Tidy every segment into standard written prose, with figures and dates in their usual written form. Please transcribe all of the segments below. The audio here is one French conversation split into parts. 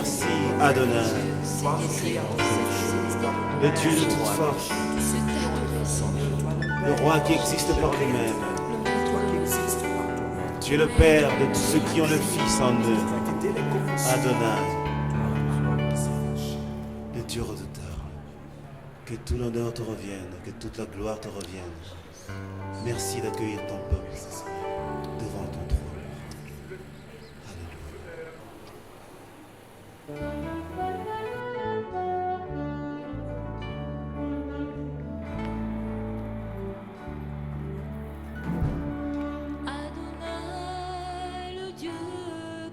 Merci, Adonai, le Dieu de toute force, le roi qui existe par lui-même. Tu es le Père de tous ceux qui ont le Fils en eux. Adonai, le Dieu redouteur, que tout l'honneur te revienne, que toute la gloire te revienne. Merci d'accueillir ton peuple devant ton trône. Adonai, le Dieu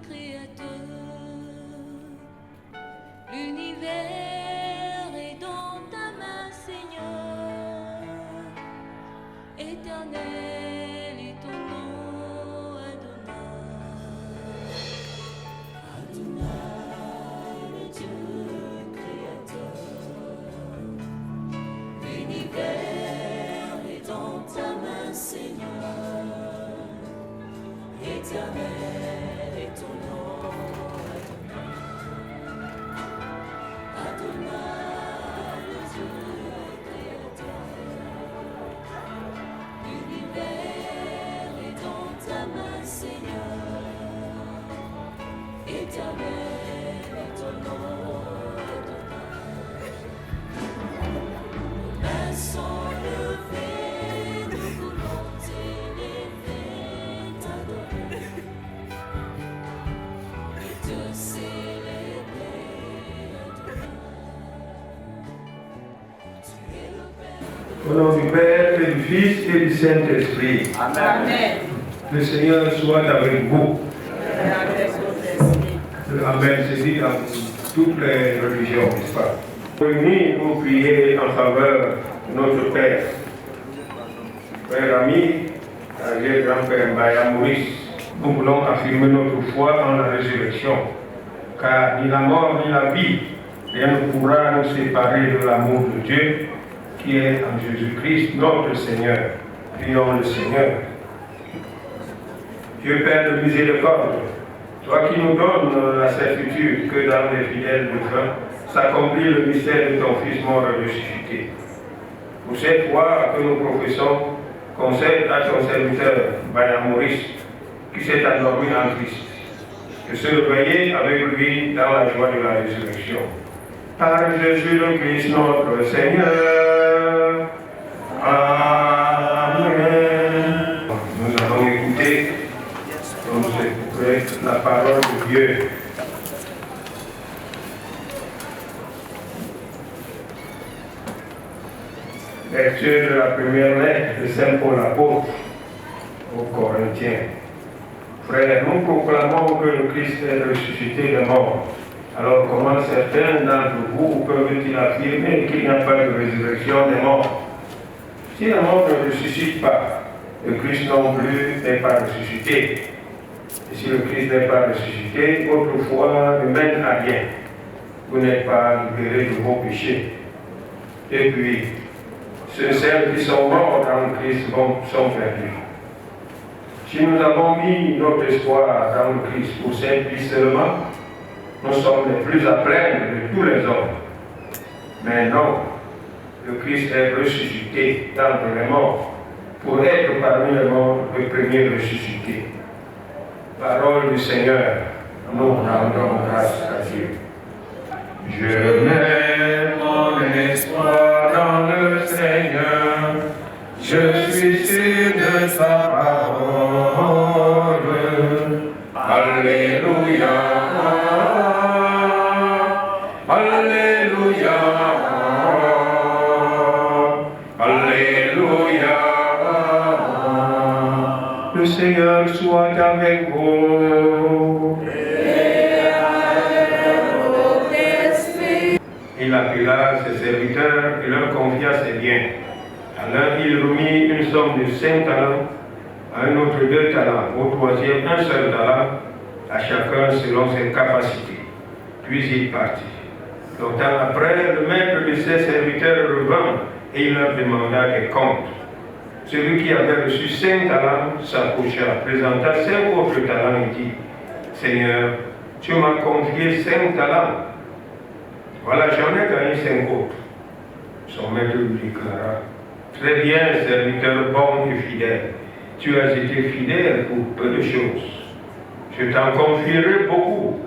créateur, l'univers est dans ta main, Seigneur. Éternel est ton nom, Adonai. Adonai, le Dieu créateur, l'univers est dans ta main, Seigneur. Éternel est ton nom, Adonai. Adonai, le Dieu créateur, l'univers est dans ta main, Seigneur. Éternel est ton nom, Adonai. Nos mains sont levées, nous voulons t'élever, t'adorer et te célébrer, Adonai. Tu es le Père. Au nom du Père et du Fils et du Saint-Esprit. Amen. Le Seigneur soit avec vous. Le Amen se dit dans toutes les religions, n'est-ce pas? Réunis pour prier en faveur de notre Père, Père ami, âgé grand-père Mbaya Maurice. Nous voulons affirmer notre foi en la résurrection, car ni la mort ni la vie, rien ne pourra nous séparer de l'amour de Dieu qui est en Jésus-Christ, notre Seigneur. Prions le Seigneur. Dieu Père de miséricorde, toi qui nous donnes la certitude que dans les fidèles défunts s'accomplit le mystère de ton Fils mort et ressuscité. Pour cette foi que nous professons, concède à ton serviteur, Mbaya Maurice, qui s'est endormi en Christ, de se réveiller avec lui dans la joie de la résurrection. Par Jésus le Christ, notre Seigneur. Amen. Nous allons écouter, comme c'est la parole de Dieu. Lecture de la première lettre de Saint Paul apôtre aux Corinthiens. Frères, nous proclamons que le Christ est ressuscité des morts. Alors comment certains d'entre vous peuvent-ils affirmer qu'il n'y a pas de résurrection des morts? Si la mort ne ressuscite pas, le Christ non plus n'est pas ressuscité. Et si le Christ n'est pas ressuscité, votre foi ne mène à rien. Vous n'êtes pas libérés de vos péchés. Et puis, ceux qui sont morts dans le Christ sont perdus. Si nous avons mis notre espoir dans le Christ pour 5 vies seulement, nous sommes les plus à plaindre de tous les hommes. Mais non, le Christ est ressuscité d'entre les morts pour être parmi les morts le premier ressuscité. Parole du Seigneur, nous rendons grâce à Dieu. Je mets mon espoir dans le Seigneur, je suis sûr de sa parole. Alléluia, Alléluia, Alléluia. Le Seigneur soit avec vous. Il appela ses serviteurs et leur confia ses biens. À l'un, il remit une somme de 5 talents, à un autre 2 talents, au troisième un seul talent, à chacun selon ses capacités. Puis il partit. Longtemps après, le maître de ses serviteurs revint et il leur demanda des comptes. Celui qui avait reçu 5 talents s'approcha, présenta 5 autres talents et dit: Seigneur, tu m'as confié 5 talents. Voilà, j'en ai gagné 5 autres. Son maître lui déclara, très bien, serviteur bon et fidèle. Tu as été fidèle pour peu de choses. Je t'en confierai beaucoup.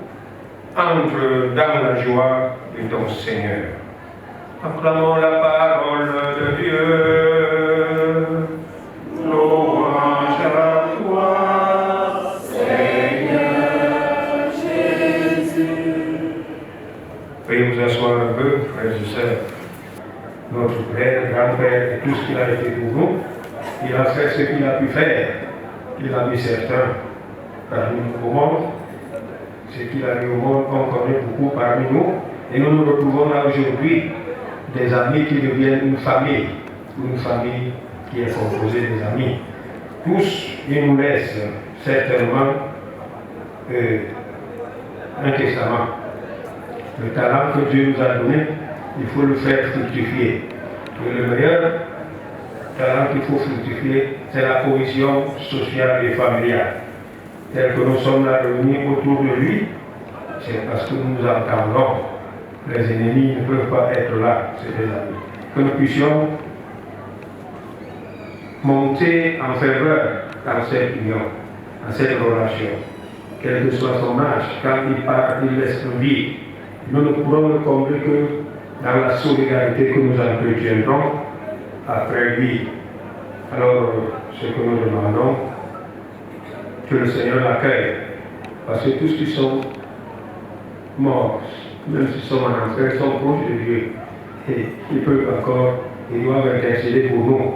Entre dans la joie de ton Seigneur. Acclamons la parole de Dieu. Louange à toi, Seigneur Jésus. Veuillez vous asseoir un peu, frères et sœurs. Notre père, grand-père, et tout ce qu'il a été pour nous, il a fait ce qu'il a pu faire. Il a mis certains parmi nous au monde. Ce qu'il a mis au monde, on connaît beaucoup parmi nous. Et nous nous retrouvons là aujourd'hui, des amis qui deviennent une famille qui est composée des amis. Tous, ils nous laissent certainement un testament. Le talent que Dieu nous a donné, il faut le faire fructifier. Et le meilleur talent qu'il faut fructifier, c'est la cohésion sociale et familiale. Tel que nous sommes là réunis autour de lui, c'est parce que nous entendons. Les ennemis ne peuvent pas être là, c'est des amis. Que nous puissions monter en faveur dans cette union, dans cette relation. Quel que soit son âge, quand il part, il laisse un vide. Nous ne pourrons le combler que dans la solidarité que nous entretiendrons après lui. Alors, ce que nous demandons, que le Seigneur l'accueille. Parce que tous ceux qui sont morts, même s'ils sont en enfer, sont proches de Dieu. Et ils peuvent encore, ils doivent intercéder pour nous.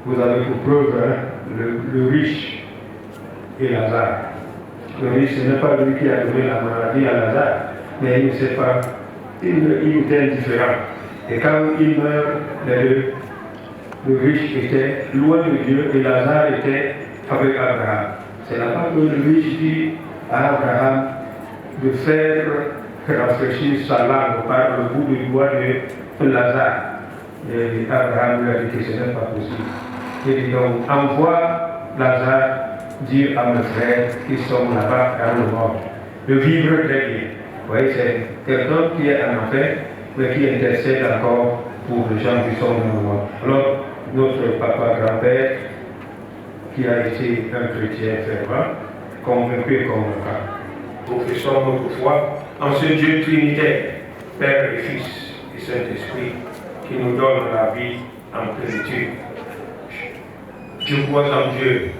Vous avez pour preuve le riche et Lazare. Le riche, ce n'est pas lui qui a donné la maladie à Lazare, mais il ne sait pas, il était indifférent. Et quand il meurt, les deux, le riche était loin de Dieu et Lazare était avec Abraham. C'est là-bas que le riche dit à Abraham de faire rafraîchir sa langue par le bout du doigt de Lazare. Et Abraham lui a dit que ce n'est pas possible. Il dit donc, envoie Lazare dire à mes frères qui sont là-bas dans le monde, de vivre très bien. Vous voyez, c'est quelqu'un qui est en enfer, mais qui intercède encore pour les gens qui sont dans le monde. Alors, notre papa grand-père, qui a été un chrétien fervent, convaincu et convaincant. Professons notre foi en ce Dieu trinitaire, Père et Fils et Saint-Esprit, qui nous donne la vie en plénitude. Je crois en Dieu,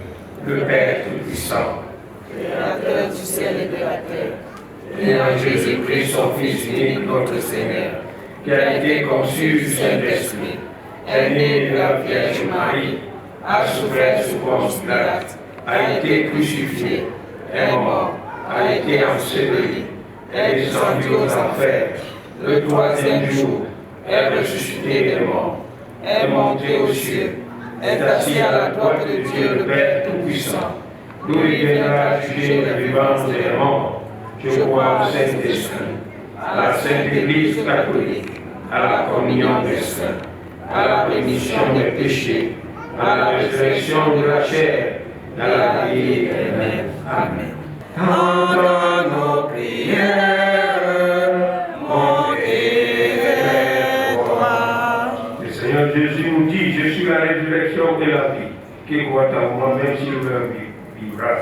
le Père Tout-Puissant, Créateur du ciel et de la terre, et en Jésus-Christ, son Fils unique, notre Seigneur, qui a été conçu du Saint-Esprit, est né de la Vierge Marie, a souffert sous Ponce Pilate, a été crucifié, est mort, a été enseveli, est descendu aux enfers, le troisième jour, est ressuscité des morts, est monté aux cieux, est assis à la droite de Dieu le Père Tout-Puissant, d'où il viendra juger les vivants et les morts. Je crois au Saint-Esprit, à la Sainte Église catholique, à la communion des saints, à la rémission des péchés, à la résurrection de la chair, à la vie éternelle. Amen. Entends nos prières, montez vers toi. Le Seigneur Jésus nous dit, je suis la résurrection et la vie. Qui croit en moi, même s'il meurt, vivra.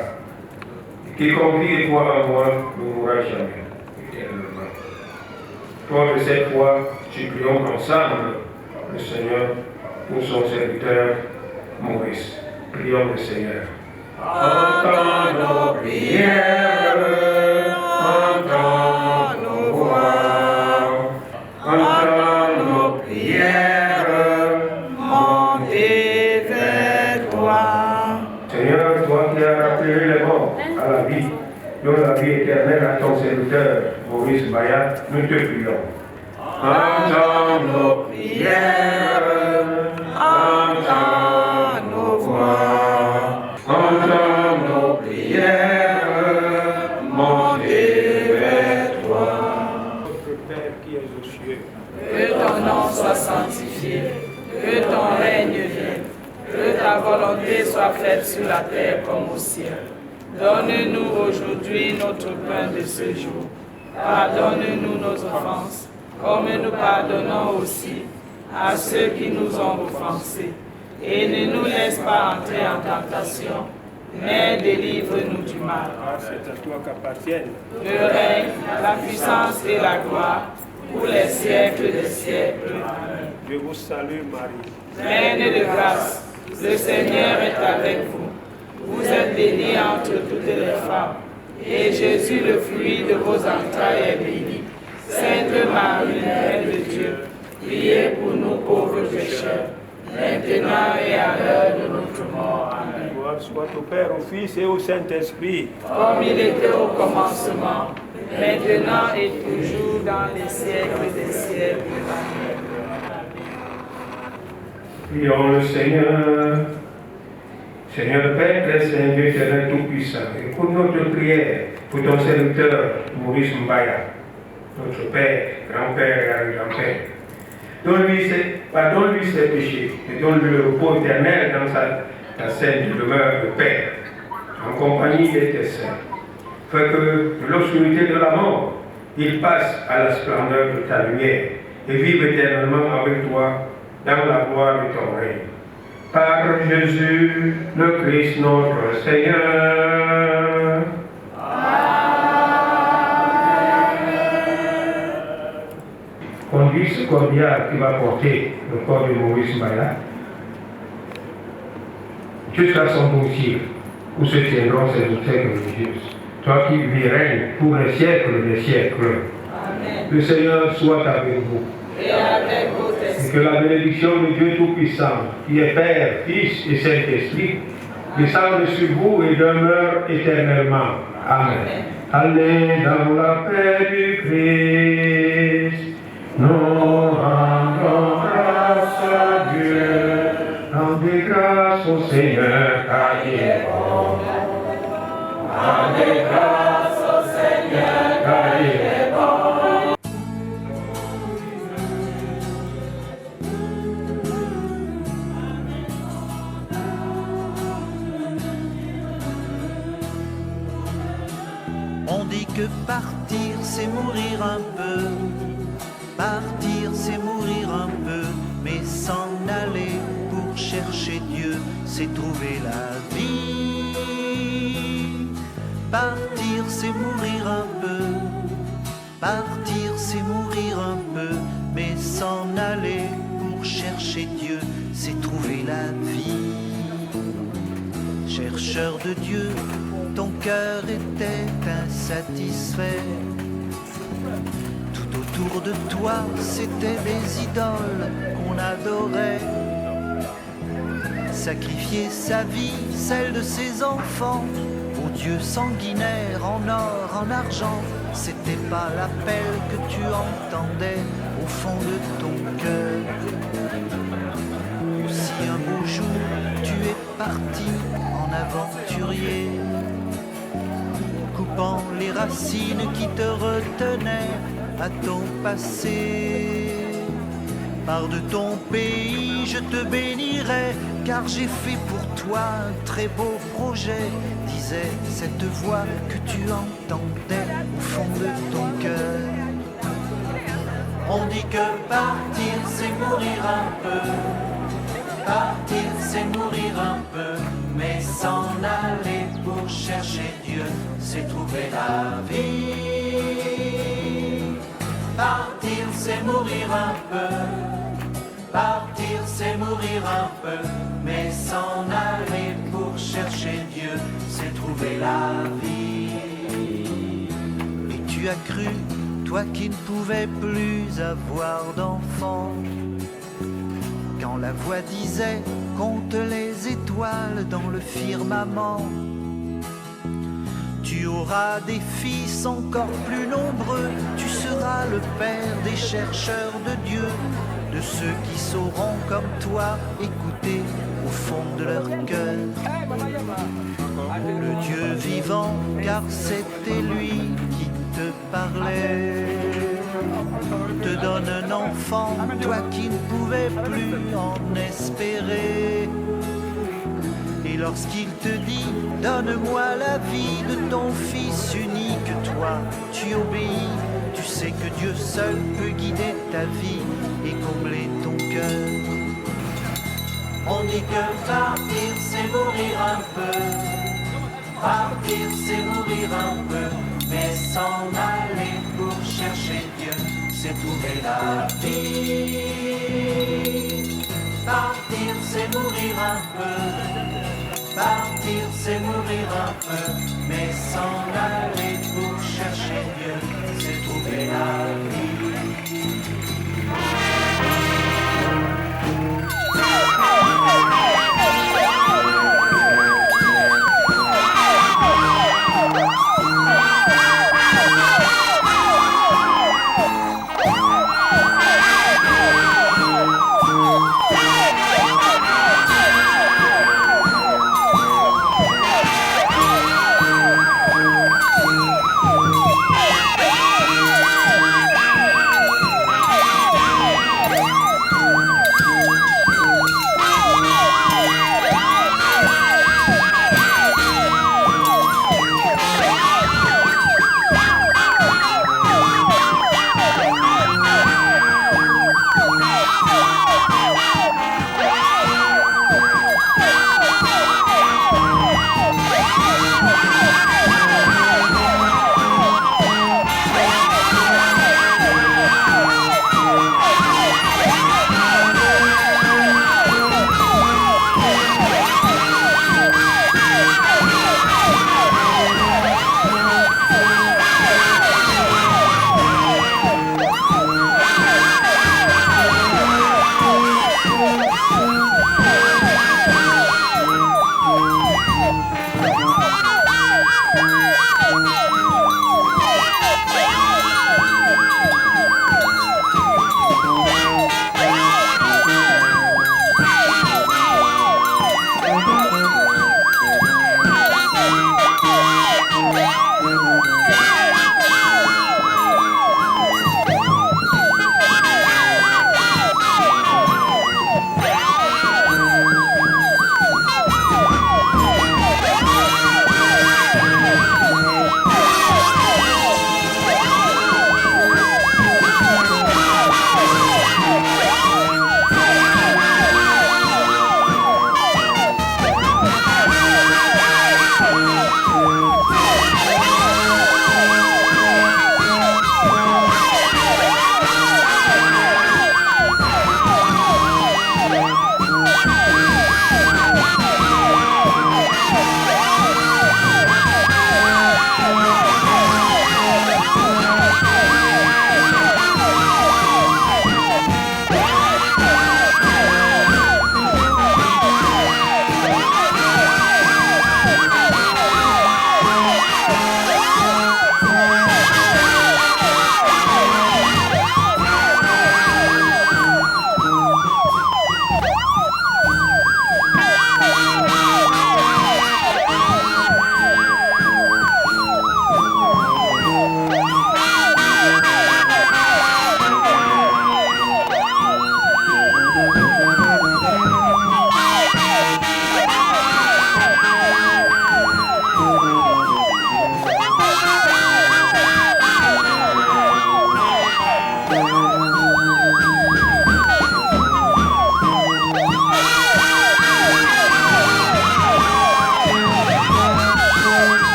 Quiconque vit et croit en moi ne mourra jamais, éternellement. Toi, de cette fois, supplions ensemble le Seigneur pour son serviteur Maurice. Prions le Seigneur. Entends nos prières, entends nos voix, entends nos prières, montez vers toi. Seigneur, toi qui as rappelé les morts à la vie, donne la vie éternelle à ton serviteur Maurice Bayat, nous te prions. Entends nos prières, entends nos voix, entends nos prières, montez vers toi. Notre Père qui es aux cieux, Que ton nom soit sanctifié, que ton règne vienne, que ta volonté soit faite sur la terre comme au ciel. Donne-nous aujourd'hui notre pain de ce jour. Pardonne-nous nos offenses, comme nous pardonnons aussi à ceux qui nous ont offensés. Et ne nous laisse pas entrer en tentation, mais délivre-nous du mal. C'est à toi qu'appartiennent Le règne, la puissance et la gloire, pour les siècles des siècles. Amen. Je vous salue, Marie. Pleine de grâce, le Seigneur est avec vous. Vous êtes bénie entre toutes les femmes, et Jésus, le fruit de vos entrailles, est béni. Sainte Marie, Mère de Dieu, priez pour nous pauvres pécheurs, maintenant et à l'heure de notre mort. Amen. Gloire soit au Père, au Fils et au Saint-Esprit. Comme il était au commencement, maintenant et toujours dans les siècles des siècles. Amen. Prions le Seigneur. Seigneur le Père, très Saint Dieu, éternel tout-puissant, écoute notre prière pour ton serviteur Maurice Mbaya, notre Père, grand-père et arrière-grand-père. Pardonne-lui ses péchés et donne-lui le repos éternel dans ta sainte demeure de Père, en compagnie de tes saints. Fais que de l'obscurité de la mort, il passe à la splendeur de ta lumière et vive éternellement avec toi dans la gloire de ton règne. Par Jésus, le Christ notre Seigneur. Conduis ce cordial qui va porter le corps de Maurice Mbaya jusqu'à son domicile, où se tiendront ses obsèques religieuses. Toi qui vis règnes pour les siècles des siècles. Amen. Le Seigneur soit avec vous. Et avec votre Et esprit. que la bénédiction de Dieu Tout-Puissant, qui est Père, Fils et Saint-Esprit, descende sur vous et demeure éternellement. Amen. Allez dans la paix du Christ. Nous rendons grâce à Dieu. Rendez grâce au Seigneur, car il est bon. Rendez grâce au Seigneur, car il est bon. On dit que partir c'est mourir un peu, partir c'est mourir un peu, mais s'en aller pour chercher Dieu, c'est trouver la vie. Partir c'est mourir un peu, partir c'est mourir un peu, mais s'en aller pour chercher Dieu, c'est trouver la vie. Chercheur de Dieu, ton cœur était insatisfait. Tout autour de toi, c'était des idoles qu'on adorait. Sacrifier sa vie, celle de ses enfants, aux dieux sanguinaires en or, en argent, c'était pas l'appel que tu entendais au fond de ton cœur. Si un beau jour tu es parti en aventurier, coupant les racines qui te retenaient à ton passé, pars de ton pays, je te bénirai, car j'ai fait pour toi un très beau projet, disait cette voix que tu entendais au fond de ton cœur. On dit que partir c'est mourir un peu, partir c'est mourir un peu, mais s'en aller pour chercher Dieu, c'est trouver la vie. Partir c'est mourir un peu, partir c'est mourir un peu, mais s'en aller pour chercher Dieu, c'est trouver la vie. Et tu as cru, toi qui ne pouvais plus avoir d'enfant, quand la voix disait compte les étoiles dans le firmament, tu auras des fils encore plus nombreux, tu seras le père des chercheurs de Dieu, de ceux qui sauront comme toi écouter au fond de leur cœur le Dieu vivant, car c'était lui qui te parlait. Te donne un enfant, toi qui ne pouvais plus en espérer, et Et lorsqu'il te dit, donne-moi la vie de ton fils unique, toi, tu obéis. Tu sais que Dieu seul peut guider ta vie et combler ton cœur. On dit que partir c'est mourir un peu, partir c'est mourir un peu, mais s'en aller pour chercher Dieu, c'est trouver la vie. Partir c'est mourir un peu, partir c'est mourir un peu, mais s'en aller pour chercher Dieu, c'est trouver la vie.